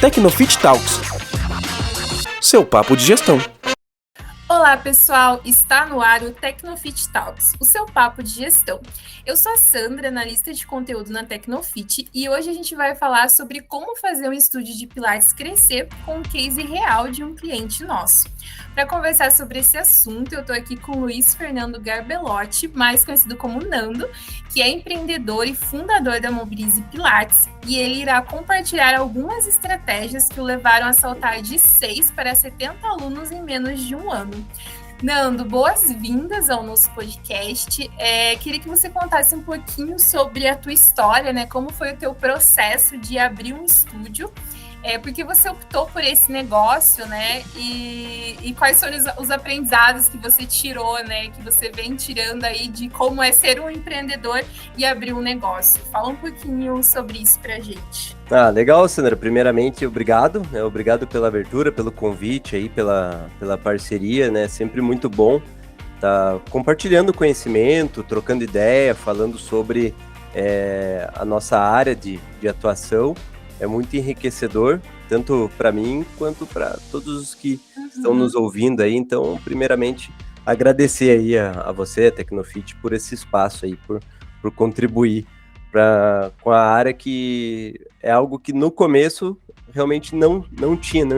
Tecnofit Talks, seu papo de gestão. Olá pessoal, está no ar o Tecnofit Talks, o seu papo de gestão. Eu sou a Sandra, analista de conteúdo na Tecnofit, e hoje a gente vai falar sobre como fazer um estúdio de Pilates crescer com um case real de um cliente nosso. Para conversar sobre esse assunto, eu estou aqui com o Luiz Fernando Garbelotti, mais conhecido como Nando, que é empreendedor e fundador da Mobilize Pilates, e ele irá compartilhar algumas estratégias que o levaram a saltar de 6 para 70 alunos em menos de um ano. Nando, boas-vindas ao nosso podcast. Queria que você contasse um pouquinho sobre a tua história, né? Como foi o teu processo de abrir um estúdio, porque você optou por esse negócio, né? E quais foram os aprendizados que você tirou, né? Que você vem tirando aí de como é ser um empreendedor e abrir um negócio. Fala um pouquinho sobre isso pra gente. Legal, Sandra. Primeiramente, obrigado. Obrigado pela abertura, pelo convite aí, pela parceria, né? Sempre muito bom estar compartilhando conhecimento, trocando ideia, falando sobre a nossa área de atuação. É muito enriquecedor, tanto para mim quanto para todos os que estão nos ouvindo aí. Então, primeiramente, agradecer aí a você, a Tecnofit, por esse espaço aí, por contribuir com a área, que é algo que no começo realmente não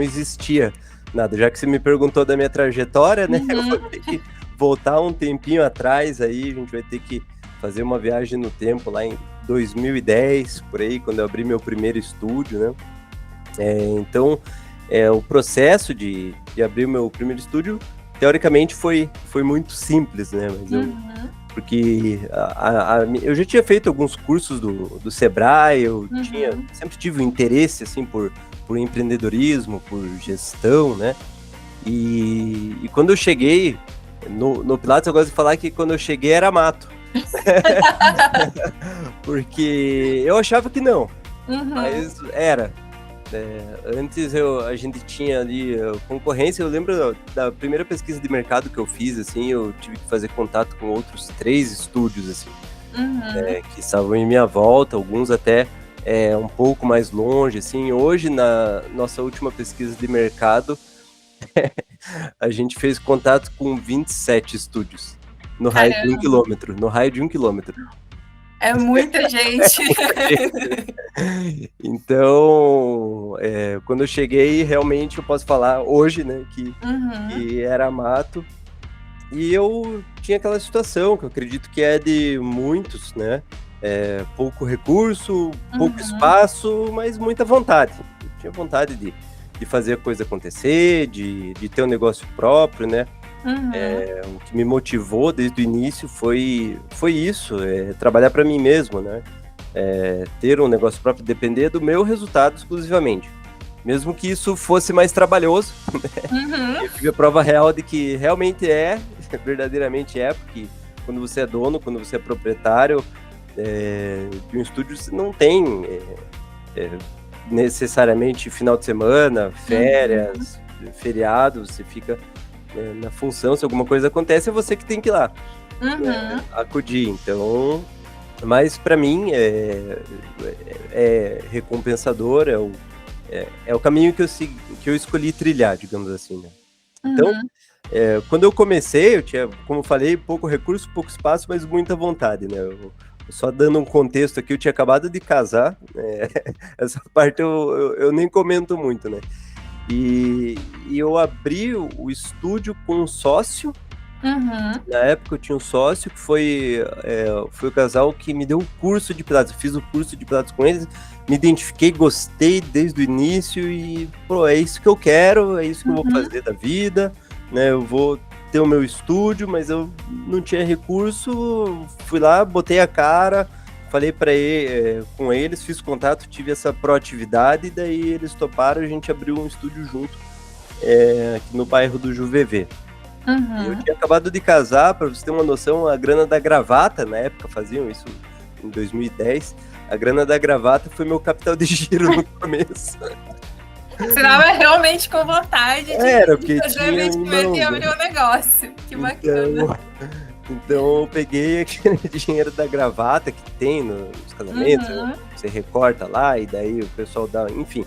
existia nada. Já que você me perguntou da minha trajetória, né? Eu vou ter que voltar um tempinho atrás aí, a gente vai ter que fazer uma viagem no tempo lá em 2010, por aí, quando eu abri meu primeiro estúdio, né? Então, o processo de abrir o meu primeiro estúdio, teoricamente, foi muito simples, né? Mas porque eu já tinha feito alguns cursos do Sebrae, eu sempre tive um interesse, assim, por empreendedorismo, por gestão, né? E quando eu cheguei no Pilates, eu gosto de falar que quando eu cheguei era mato. Porque eu achava que não, mas era. Antes a gente tinha ali concorrência. Eu lembro da primeira pesquisa de mercado que eu fiz, assim, eu tive que fazer contato com outros 3 estúdios, assim, que estavam em minha volta, alguns até um pouco mais longe, assim. Hoje, na nossa última pesquisa de mercado, a gente fez contato com 27 estúdios. No raio de 1 quilômetro. No raio de 1 quilômetro. É muita gente. Então, quando eu cheguei, realmente eu posso falar hoje, né, que era mato. E eu tinha aquela situação que eu acredito que é de muitos, né? Pouco recurso, pouco espaço, mas muita vontade. Eu tinha vontade de fazer a coisa acontecer, de ter um negócio próprio, né? O que me motivou desde o início foi isso, trabalhar para mim mesmo, né? Ter um negócio próprio, depender do meu resultado exclusivamente. Mesmo que isso fosse mais trabalhoso, né? Eu tive a prova real de que realmente verdadeiramente porque quando você é dono, quando você é proprietário de um estúdio, você não tem necessariamente final de semana, férias, feriados, você fica na função. Se alguma coisa acontece, é você que tem que ir lá acudir. Então, mas para mim é recompensador, é o caminho que eu escolhi trilhar, digamos assim, né? Então, quando eu comecei, eu tinha, como eu falei, pouco recurso, pouco espaço, mas muita vontade, né? Só dando um contexto aqui, eu tinha acabado de casar, essa parte eu nem comento muito, né? E eu abri o estúdio com um sócio. Na época eu tinha um sócio que foi o casal que me deu o curso de Pilates. Eu fiz o curso de Pilates com eles, me identifiquei, gostei desde o início e, é isso que eu quero, é isso que eu vou fazer da vida, né? Eu vou ter o meu estúdio, mas eu não tinha recurso, fui lá, botei a cara, falei com eles, fiz contato, tive essa proatividade, e daí eles toparam, a gente abriu um estúdio junto aqui no bairro do Juvevê. Eu tinha acabado de casar, para você ter uma noção, a grana da gravata, na época faziam isso em 2010, a grana da gravata foi meu capital de giro no começo. Você estava realmente com vontade de fazer um investimento e abrir um negócio. Que bacana. Então eu peguei aquele dinheiro da gravata que tem nos casamentos, você recorta lá e daí o pessoal dá, enfim.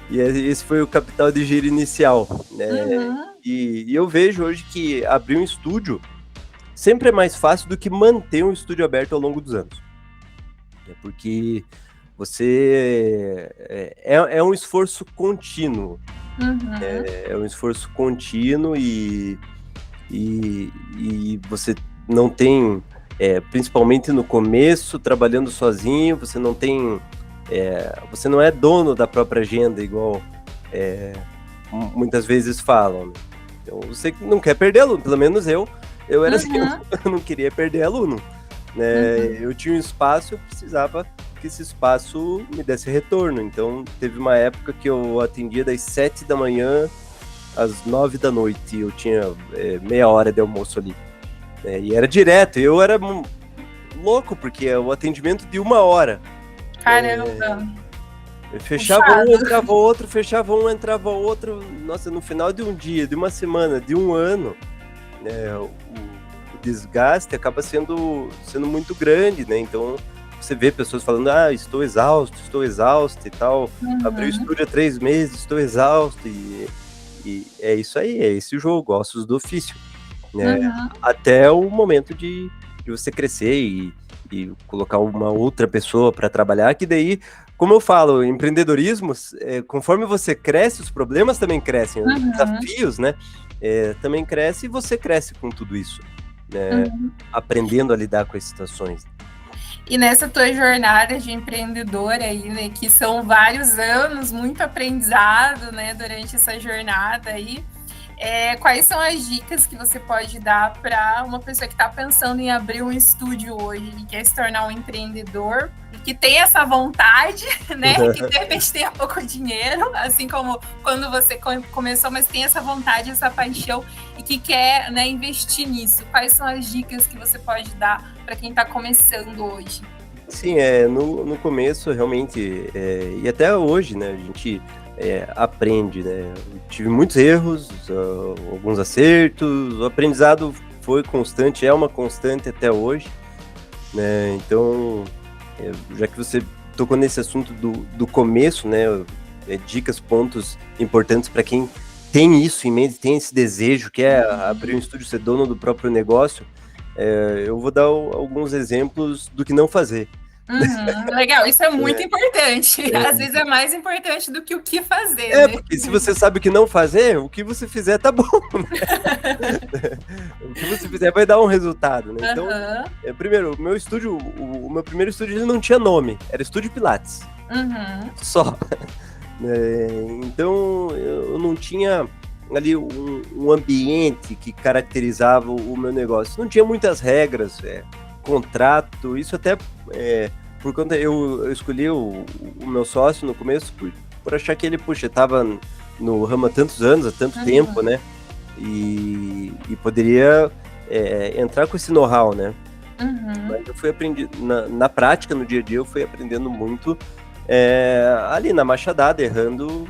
E esse foi o capital de giro inicial, né? Uhum. E eu vejo hoje que abrir um estúdio sempre é mais fácil do que manter um estúdio aberto ao longo dos anos. Porque você é um esforço contínuo. Uhum. É um esforço contínuo e você não tem, principalmente no começo, trabalhando sozinho, você não tem, você não é dono da própria agenda, igual muitas vezes falam. Né? Então, você não quer perder aluno, pelo menos eu era assim, eu não queria perder aluno. Né? Eu tinha um espaço, eu precisava que esse espaço me desse retorno. Então, teve uma época que eu atendia das 7 da manhã às 9 da noite, eu tinha meia hora de almoço ali. E era direto, eu era louco, porque é o atendimento de 1 hora. Caramba! Fechava Puxado. um, entrava outro, fechava um, entrava outro. Nossa, no final de um dia, de uma semana, de um ano, né, o desgaste acaba sendo muito grande, né? Então, você vê pessoas falando, estou exausto e tal. Abri o estúdio há 3 meses, estou exausto. E é isso aí, é esse o jogo, ossos do ofício. Né? Até o momento de você crescer e colocar uma outra pessoa para trabalhar, que daí, como eu falo, empreendedorismo, conforme você cresce, os problemas também crescem, os desafios, né, também crescem e você cresce com tudo isso, né, aprendendo a lidar com as situações. E nessa tua jornada de empreendedora aí, né, que são vários anos, muito aprendizado, né, durante essa jornada aí, quais são as dicas que você pode dar para uma pessoa que está pensando em abrir um estúdio hoje e quer se tornar um empreendedor, que tem essa vontade, né, que de repente tenha pouco dinheiro, assim como quando você começou, mas tem essa vontade, essa paixão e que quer, né, investir nisso? Quais são as dicas que você pode dar para quem está começando hoje? Sim, no começo, realmente, e até hoje, né, a gente aprende, né? Eu tive muitos erros, alguns acertos, o aprendizado foi constante, é uma constante até hoje, né? Então, já que você tocou nesse assunto do começo, né, dicas, pontos importantes para quem tem isso em mente, tem esse desejo, que é abrir um estúdio, ser dono do próprio negócio, eu vou dar alguns exemplos do que não fazer. Legal, isso é muito importante. Às vezes é mais importante do que o que fazer, né? Porque se você sabe o que não fazer, o que você fizer tá bom, né? O que você fizer vai dar um resultado, né? Então, primeiro, o meu primeiro estúdio ele não tinha nome, era Estúdio Pilates. Só. Então, eu não tinha ali um ambiente que caracterizava o meu negócio. Não tinha muitas regras, contrato, isso até por conta eu escolhi o meu sócio no começo por achar que ele, estava no ramo há tantos anos, há tanto tempo, né? E poderia entrar com esse know-how, né? Mas eu fui aprendendo, na prática, no dia a dia, eu fui aprendendo muito ali na machadada, errando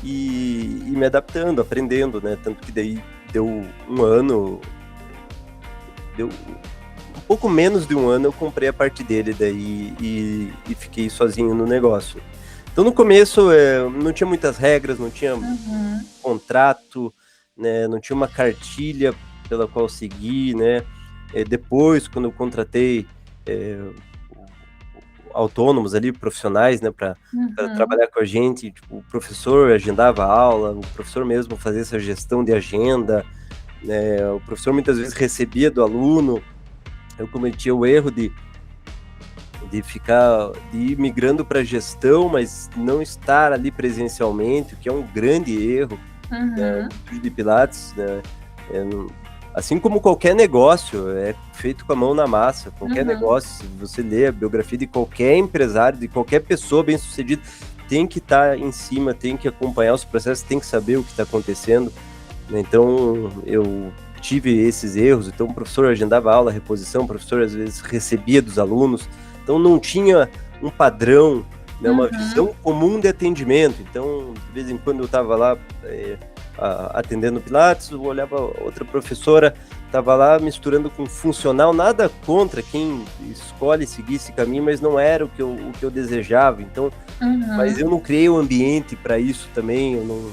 e me adaptando, aprendendo, né? Tanto que daí deu um ano, um pouco menos de um ano, eu comprei a parte dele daí e fiquei sozinho no negócio. Então, no começo, não tinha muitas regras, não tinha contrato, né, não tinha uma cartilha pela qual seguir, né? Depois, quando eu contratei autônomos ali, profissionais, né, para trabalhar com a gente, tipo, o professor agendava a aula, o professor mesmo fazia essa gestão de agenda, né, o professor muitas vezes recebia do aluno. Eu cometia o erro de ir migrando para gestão, mas não estar ali presencialmente, o que é um grande erro, né, de Pilates, né, assim como qualquer negócio, é feito com a mão na massa, qualquer negócio, se você ler a biografia de qualquer empresário, de qualquer pessoa bem-sucedida, tem que estar em cima, tem que acompanhar os processos, tem que saber o que está acontecendo, né? Então, eu tive esses erros, então o professor agendava aula, reposição, o professor às vezes recebia dos alunos, então não tinha um padrão, né, uma visão comum de atendimento. Então, de vez em quando eu estava lá atendendo Pilates, eu olhava outra professora, estava lá misturando com funcional, nada contra quem escolhe seguir esse caminho, mas não era o que eu desejava. Então, mas eu não criei o ambiente para isso também, eu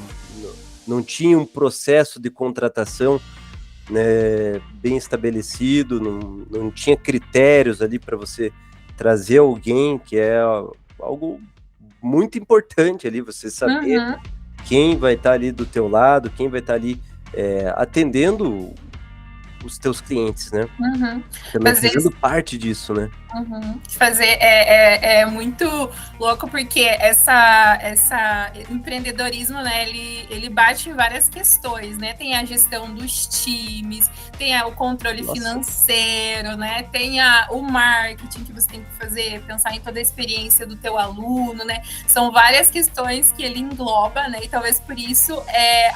não tinha um processo de contratação, né, bem estabelecido, não tinha critérios ali para você trazer alguém, que é algo muito importante ali, você saber quem vai estar ali do teu lado, quem vai estar ali atendendo os teus clientes, né? Também fazendo parte disso, né? Fazer é muito louco, porque essa empreendedorismo, né, ele bate em várias questões, né? Tem a gestão dos times, tem o controle financeiro, né? Tem o marketing que você tem que fazer, pensar em toda a experiência do teu aluno, né? São várias questões que ele engloba, né? E talvez por isso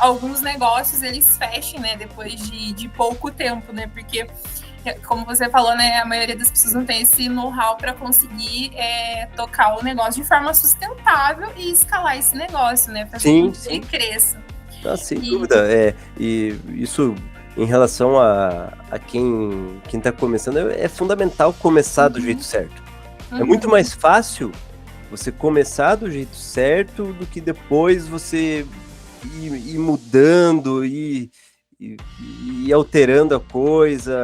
alguns negócios eles fechem, né? Depois de pouco tempo, né? Porque como você falou, né, a maioria das pessoas não tem esse know-how para conseguir tocar o negócio de forma sustentável e escalar esse negócio, né, fazer com que ele cresça. Sem dúvida. E isso, em relação a quem está começando, é fundamental começar do jeito certo. É muito mais fácil você começar do jeito certo do que depois você ir mudando e alterando a coisa.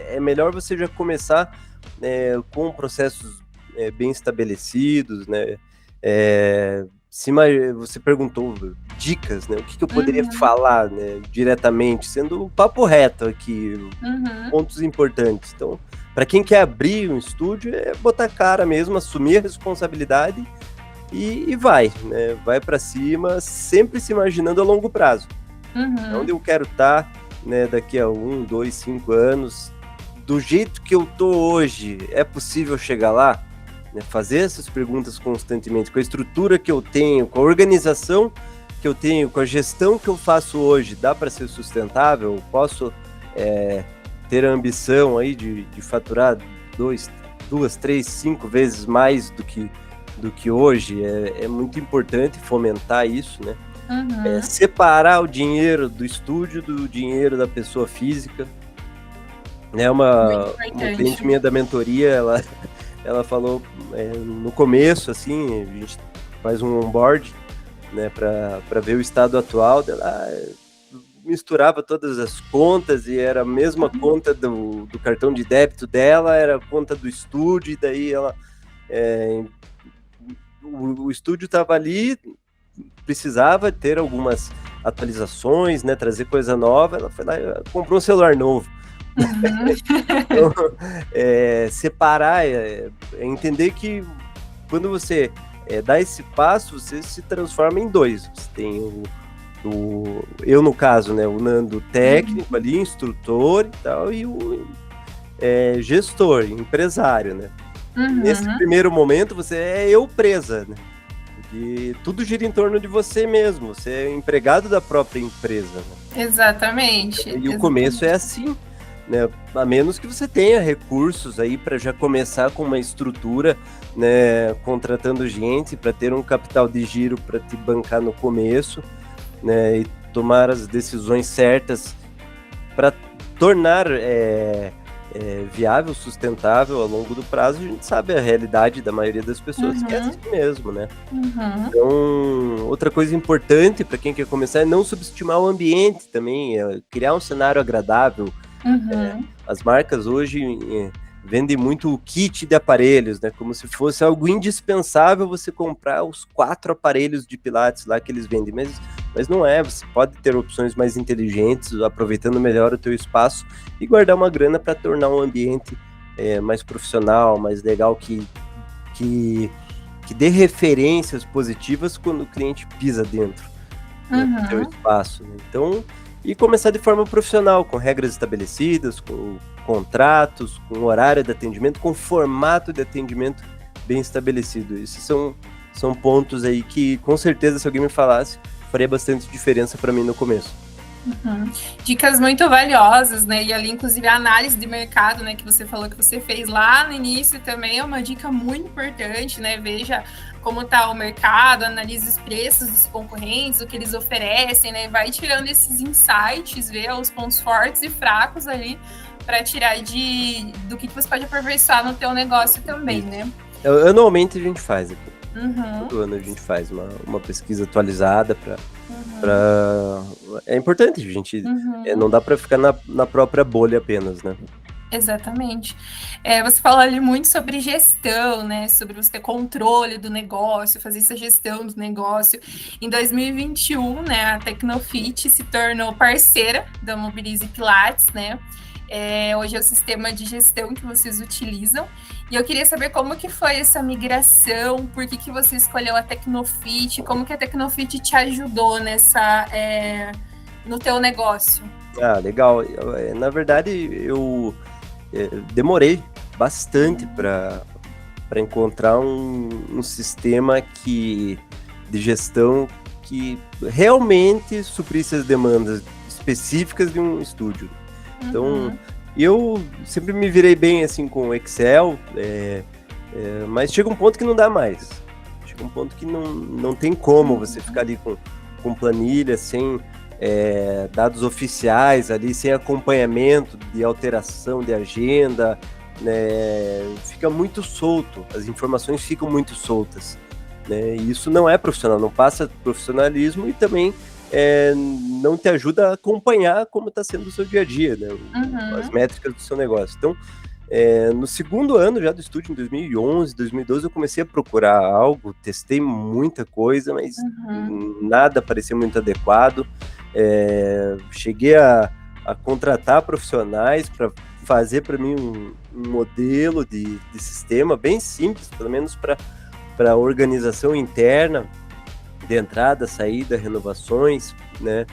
É melhor você já começar com processos bem estabelecidos, né? Você perguntou dicas, né? O que eu poderia falar, né, diretamente, sendo papo reto aqui, pontos importantes. Então, para quem quer abrir um estúdio, é botar a cara mesmo, assumir a responsabilidade e vai, né? Vai para cima, sempre se imaginando a longo prazo. Onde eu quero estar, né, daqui a 1, 2, 5 anos, do jeito que eu tô hoje, é possível chegar lá? Né, fazer essas perguntas constantemente, com a estrutura que eu tenho, com a organização que eu tenho, com a gestão que eu faço hoje, dá para ser sustentável? Eu posso ter a ambição aí de faturar 2, 3, 5 vezes mais do que hoje? É muito importante fomentar isso, né? Separar o dinheiro do estúdio do dinheiro da pessoa física. Uma cliente minha da mentoria, ela falou no começo, assim, a gente faz um onboard, né, para ver o estado atual dela, misturava todas as contas e era a mesma conta do cartão de débito dela, era a conta do estúdio, e daí ela o estúdio estava ali, precisava ter algumas atualizações, né, trazer coisa nova, ela foi lá e comprou um celular novo. Então, separar, entender que quando você dá esse passo, você se transforma em dois. Você tem eu, no caso, né, o Nando técnico ali, instrutor e tal, e o gestor, empresário, né? Nesse primeiro momento, você é eu presa, né? E tudo gira em torno de você mesmo, você é empregado da própria empresa, né? Exatamente. O começo é assim, né? A menos que você tenha recursos aí para já começar com uma estrutura, né, contratando gente para ter um capital de giro para te bancar no começo, né, e tomar as decisões certas para tornar viável, sustentável ao longo do prazo. A gente sabe a realidade da maioria das pessoas que é assim mesmo, né? Então, outra coisa importante para quem quer começar é não subestimar o ambiente também, criar um cenário agradável. As marcas hoje vendem muito o kit de aparelhos, né? Como se fosse algo indispensável você comprar os 4 aparelhos de Pilates lá que eles vendem, mas não é. Você pode ter opções mais inteligentes, aproveitando melhor o teu espaço e guardar uma grana para tornar um ambiente mais profissional, mais legal, que dê referências positivas quando o cliente pisa dentro do teu espaço, né? Então, e começar de forma profissional, com regras estabelecidas, com contratos, com horário de atendimento, com formato de atendimento bem estabelecido. Esses são pontos aí que, com certeza, se alguém me falasse, faria bastante diferença para mim no começo. Dicas muito valiosas, né? E ali, inclusive, a análise de mercado, né, que você falou que você fez lá no início também é uma dica muito importante, né? Veja como está o mercado, analise os preços dos concorrentes, o que eles oferecem, né? Vai tirando esses insights, ver os pontos fortes e fracos ali para tirar do que você pode aperfeiçoar no teu negócio também, né? Anualmente a gente faz aqui. Uhum, Todo ano a gente faz uma pesquisa atualizada uhum, para. É importante, a gente. uhum. Não dá para ficar na própria bolha apenas, né? Exatamente. Você falou ali muito sobre gestão, né? Sobre você ter controle do negócio, fazer essa gestão do negócio. Em 2021, né, a Tecnofit se tornou parceira da Mobilize Pilates, né? Hoje é o sistema de gestão que vocês utilizam. E eu queria saber como que foi essa migração, por que você escolheu a Tecnofit, como que a Tecnofit te ajudou no teu negócio. Ah, legal. Na verdade, eu demorei bastante para encontrar um sistema de gestão que realmente suprisse as demandas específicas de um estúdio. Então, Uhum, eu sempre me virei bem assim com o Excel, mas chega um ponto que não dá mais. Chega um ponto que não tem como você ficar ali com planilha, sem dados oficiais ali, sem acompanhamento de alteração de agenda, né? Fica muito solto, as informações ficam muito soltas, né? E isso não é profissional, não passa profissionalismo e também não te ajuda a acompanhar como está sendo o seu dia a dia, né? As uhum, métricas do seu negócio. Então, no segundo ano já do estúdio, em 2011, 2012, eu comecei a procurar algo, testei muita coisa, mas uhum. nada parecia muito adequado. Cheguei a contratar profissionais para fazer para mim um modelo de sistema bem simples, pelo menos para a organização interna, de entrada, saída, renovações, né?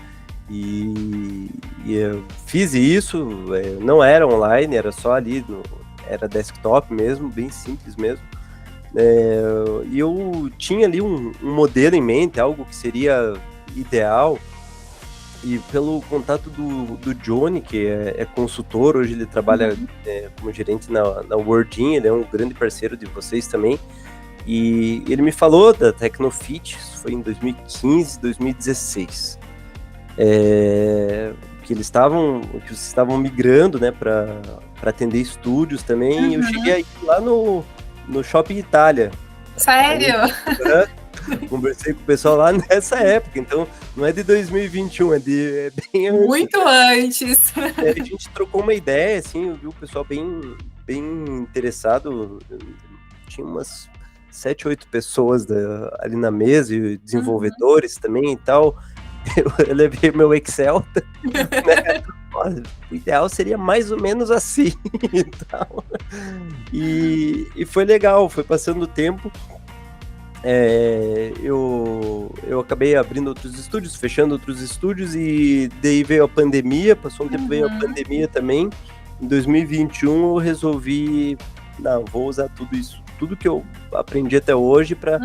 E eu fiz isso, não era online, era só ali, era desktop mesmo, bem simples mesmo. E eu tinha ali um modelo em mente, algo que seria ideal, e pelo contato do Johnny, que é consultor, hoje ele trabalha como gerente na Wordin, ele é um grande parceiro de vocês também, e ele me falou da Tecnofit, isso foi em 2015, 2016. Que vocês estavam migrando, né, para atender estúdios também, e eu cheguei aí lá no Shopping Itália. Sério? Conversei com o pessoal lá nessa época, então não é de 2021, é bem antes. Muito antes. A gente trocou uma ideia, assim, eu vi o pessoal bem interessado, tinha umas 7, 8 pessoas ali na mesa, e desenvolvedores também e tal. Eu levei meu Excel, né? O ideal seria mais ou menos assim e tal. E foi legal, foi passando o tempo. Eu acabei abrindo outros estúdios, fechando outros estúdios, e daí veio a pandemia, passou um tempo, veio a pandemia também. Em 2021 eu resolvi, não, vou usar tudo que eu aprendi até hoje para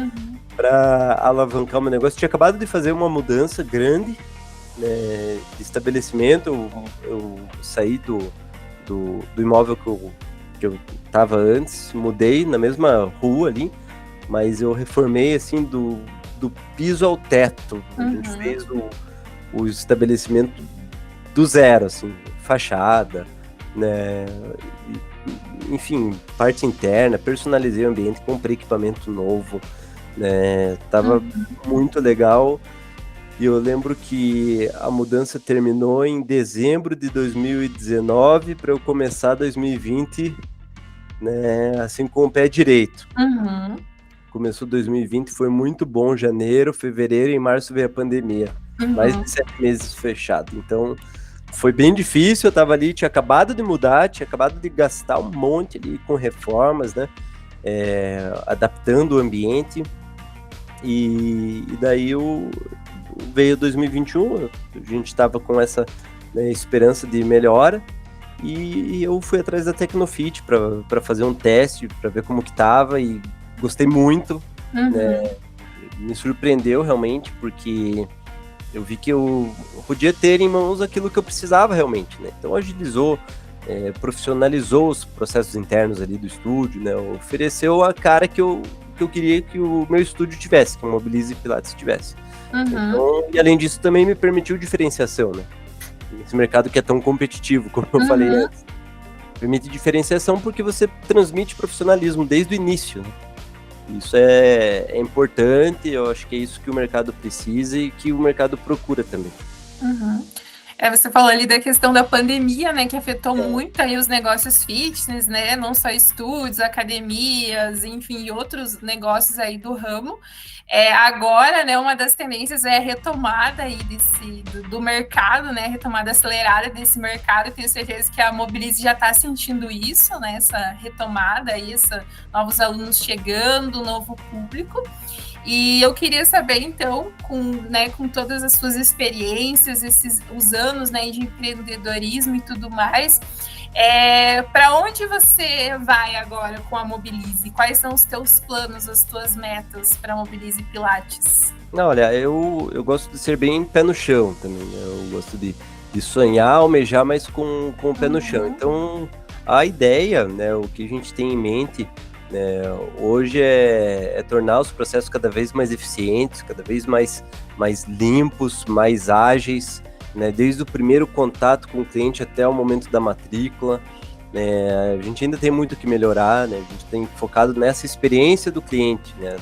alavancar o meu negócio. Tinha acabado de fazer uma mudança grande, né, de estabelecimento. Eu saí do imóvel que eu estava antes, mudei na mesma rua ali, mas eu reformei assim do piso ao teto. A gente fez o estabelecimento do zero, assim, fachada, né? Enfim, parte interna, personalizei o ambiente, comprei equipamento novo, né? Tava muito legal. E eu lembro que a mudança terminou em dezembro de 2019 para eu começar 2020, né, assim, com o pé direito. Começou 2020, foi muito bom, janeiro, fevereiro e março veio a pandemia. Mais de 7 meses fechado. Então, foi bem difícil, eu tava ali, tinha acabado de mudar, tinha acabado de gastar um monte ali com reformas, né? Adaptando o ambiente. E daí veio 2021, a gente estava com essa, né, esperança de melhora, e eu fui atrás da Tecnofit para fazer um teste, para ver como que tava, e gostei muito, né? Me surpreendeu realmente, porque eu vi que eu podia ter em mãos aquilo que eu precisava realmente, né? Então agilizou, profissionalizou os processos internos ali do estúdio, né? Ofereceu a cara que eu queria que o meu estúdio tivesse, que o Mobilize Pilates tivesse. Então, e além disso, também me permitiu diferenciação, né? Nesse mercado que é tão competitivo, como eu falei antes. Permite diferenciação porque você transmite profissionalismo desde o início, né? Isso é importante, eu acho que é isso que o mercado precisa e que o mercado procura também. Uhum. Você falou ali da questão da pandemia, né, que afetou muito aí os negócios fitness, né, não só estúdios, academias, enfim, outros negócios aí do ramo. Agora, né, uma das tendências é a retomada aí do mercado, né, a retomada acelerada desse mercado. Tenho certeza que a Mobilize já está sentindo isso, né, essa retomada aí, novos alunos chegando, novo público. E eu queria saber, então, com todas as suas experiências, os anos, né, de empreendedorismo e tudo mais, para onde você vai agora com a Mobilize? Quais são os teus planos, as tuas metas para a Mobilize Pilates? Não, olha, eu gosto de ser bem pé no chão também, né? Eu gosto de sonhar, almejar, mas com o pé no chão. Então, a ideia, né, o que a gente tem em mente, né, hoje é tornar os processos cada vez mais eficientes, cada vez mais limpos, mais ágeis, né, desde o primeiro contato com o cliente até o momento da matrícula. A gente ainda tem muito que melhorar, né? A gente tem focado nessa experiência do cliente, né?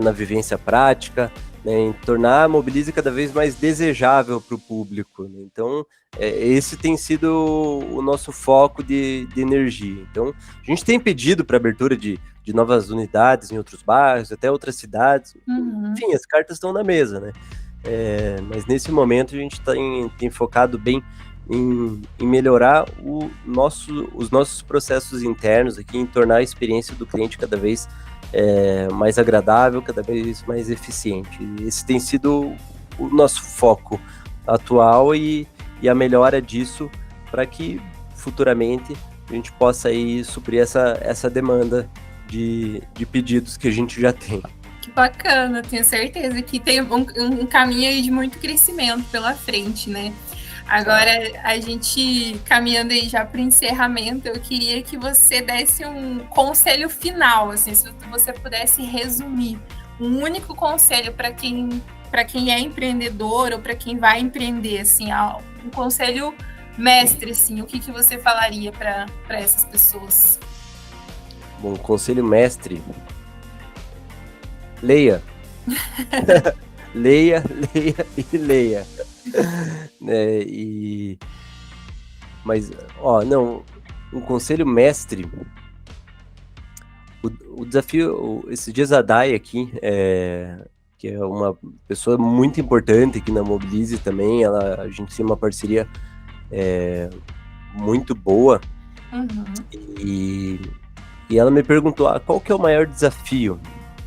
Na vivência prática, né? Em tornar a Mobilize cada vez mais desejável para o público, né? Então, esse tem sido o nosso foco de energia. Então, a gente tem pedido para abertura de novas unidades em outros bairros, até outras cidades. Enfim, as cartas estão na mesa, né? Mas nesse momento a gente tem focado bem em melhorar os nossos processos internos aqui, em tornar a experiência do cliente cada vez mais agradável, cada vez mais eficiente. Esse tem sido o nosso foco atual e a melhora disso para que futuramente a gente possa aí suprir essa demanda de pedidos que a gente já tem. Que bacana, tenho certeza que tem um caminho aí de muito crescimento pela frente, né? Agora, a gente caminhando aí já para o encerramento, eu queria que você desse um conselho final, assim, se você pudesse resumir um único conselho para quem é empreendedor ou para quem vai empreender, assim, um conselho mestre, assim, o que você falaria para essas pessoas? Bom, conselho mestre, leia. leia e leia. Mas, um conselho mestre, o desafio, esses dias a Dai aqui, que é uma pessoa muito importante aqui na Mobilize também, a gente tem uma parceria muito boa, e ela me perguntou, qual que é o maior desafio?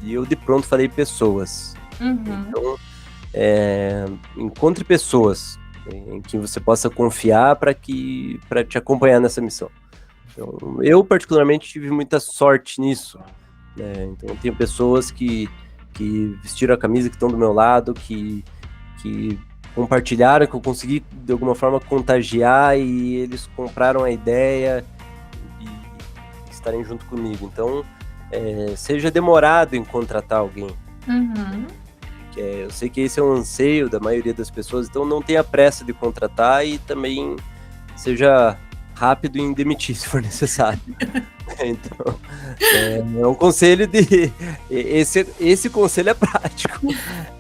E eu de pronto falei pessoas. Então, encontre pessoas em que você possa confiar para te acompanhar nessa missão. Então, eu particularmente tive muita sorte nisso, né? Então eu tenho pessoas que vestiram a camisa, que estão do meu lado, que compartilharam, que eu consegui de alguma forma contagiar e eles compraram a ideia e estarem junto comigo. Então, seja demorado em contratar alguém. Eu sei que esse é um anseio da maioria das pessoas, então não tenha pressa de contratar e também seja rápido em demitir se for necessário. Então, é um conselho esse conselho é prático,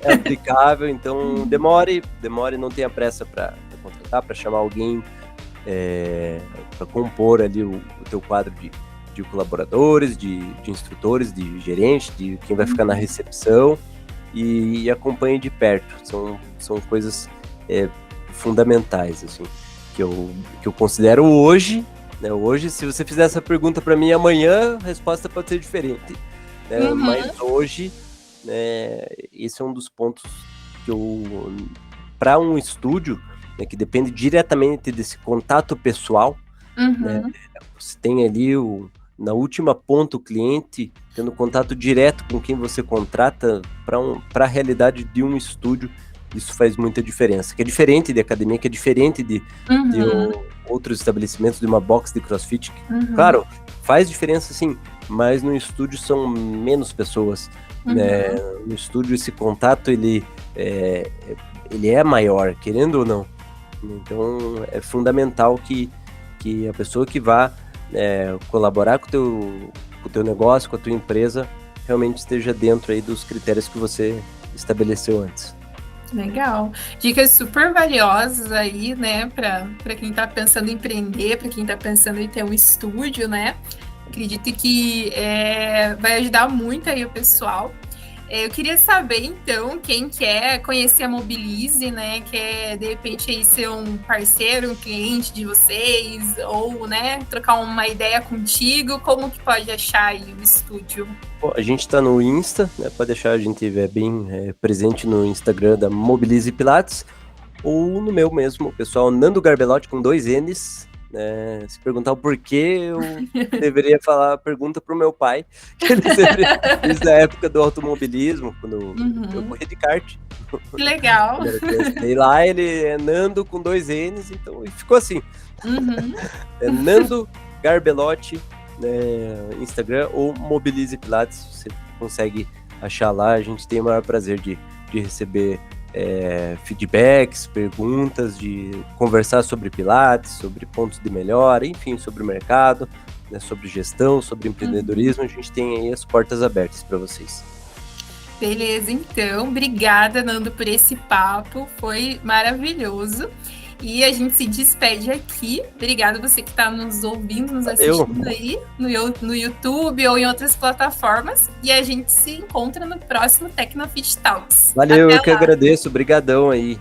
é aplicável, então demore, não tenha pressa para contratar, para chamar alguém para compor ali o teu quadro de colaboradores, de instrutores, de gerente, de quem vai ficar na recepção. E acompanhe de perto, são coisas fundamentais, assim, que eu considero hoje, né? Hoje, se você fizer essa pergunta para mim amanhã, a resposta pode ser diferente, né? Mas hoje, né, esse é um dos pontos que para um estúdio, né, que depende diretamente desse contato pessoal, né, você tem ali na última ponta o cliente tendo contato direto com quem você contrata para a realidade de um estúdio. Isso faz muita diferença, que é diferente de academia, que é diferente de outros estabelecimentos, de uma box de CrossFit. Claro, faz diferença sim, mas no estúdio são menos pessoas, né? No estúdio esse contato ele é maior, querendo ou não. Então é fundamental que a pessoa que vá colaborar com o com o teu negócio, com a tua empresa, realmente esteja dentro aí dos critérios que você estabeleceu antes. Legal. Dicas super valiosas aí, né, para quem está pensando em empreender, para quem está pensando em ter um estúdio, né? Acredito que vai ajudar muito aí o pessoal. Eu queria saber, então, quem quer conhecer a Mobilize, né, quer, de repente, aí ser um parceiro, um cliente de vocês, ou, né, trocar uma ideia contigo, como que pode achar aí o estúdio? Bom, a gente está no Insta, né, pode deixar, a gente bem presente no Instagram da Mobilize Pilates, ou no meu mesmo, o pessoal Nando Garbelotti com 2 N's. Se perguntar o porquê, eu deveria pergunta pro meu pai, que ele sempre, desde a época do automobilismo, quando eu corri de kart. Que legal! E lá ele é Nando com 2 N's, então ficou assim. Nando Garbelotti, Instagram, ou Mobilize Pilates, você consegue achar lá. A gente tem o maior prazer de receber feedbacks, perguntas, de conversar sobre Pilates, sobre pontos de melhora, enfim, sobre o mercado, né, sobre gestão, sobre empreendedorismo. A gente tem aí as portas abertas para vocês. Beleza, então. Obrigada, Nando, por esse papo. Foi maravilhoso. E a gente se despede aqui. Obrigada você que está nos ouvindo, nos assistindo aí no YouTube ou em outras plataformas. E a gente se encontra no próximo Tecnofit Talks. Valeu, eu que agradeço. Obrigadão aí.